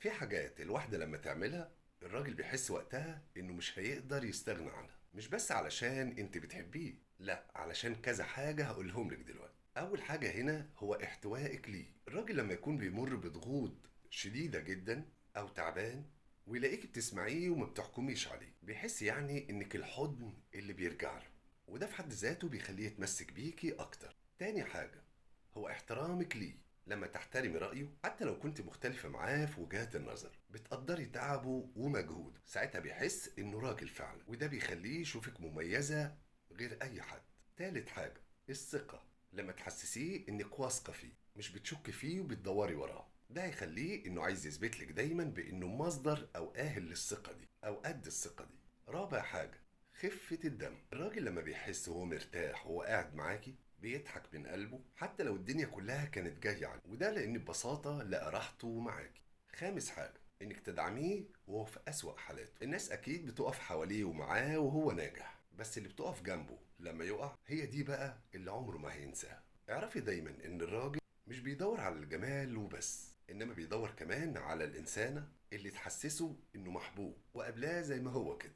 في حاجات الواحدة لما تعملها الراجل بيحس وقتها انه مش هيقدر يستغنى عنها، مش بس علشان انت بتحبيه، لا علشان كذا حاجة هقولهم لك دلوقتي. اول حاجة هنا هو احتوائك ليه. الراجل لما يكون بيمر بضغوط شديدة جدا او تعبان ويلاقيك بتسمعيه وما بتحكميش عليه، بيحس يعني انك الحضن اللي بيرجع له، وده في حد ذاته بيخليه يتمسك بيكي اكتر. تاني حاجة هو احترامك ليه. لما تحترمي رأيه حتى لو كنت مختلفة معاه في وجهات النظر، بتقدري تعبه ومجهوده، ساعتها بيحس انه راجل فعلا، وده بيخليه يشوفك مميزة غير اي حد. تالت حاجة الثقة. لما تحسسيه انك واثقة فيه، مش بتشك فيه وبتدوري وراه، ده هيخليه انه عايز يثبت لك دايما بانه مصدر او اهل للثقة دي او قد الثقة دي. رابع حاجة خفة الدم. الراجل لما بيحس هو مرتاح وهو قاعد معاكي بيضحك من قلبه حتى لو الدنيا كلها كانت جاية عليه، وده لأن ببساطة لقى راحته معاكي. خامس حاجة إنك تدعميه وهو في أسوأ حالاته. الناس أكيد بتقف حواليه ومعاه وهو ناجح، بس اللي بتقف جنبه لما يقع هي دي بقى اللي عمره ما هينساها. اعرفي دايما إن الراجل مش بيدور على الجمال وبس، إنما بيدور كمان على الإنسانة اللي تحسسه إنه محبوب وقبلاه زي ما هو كده.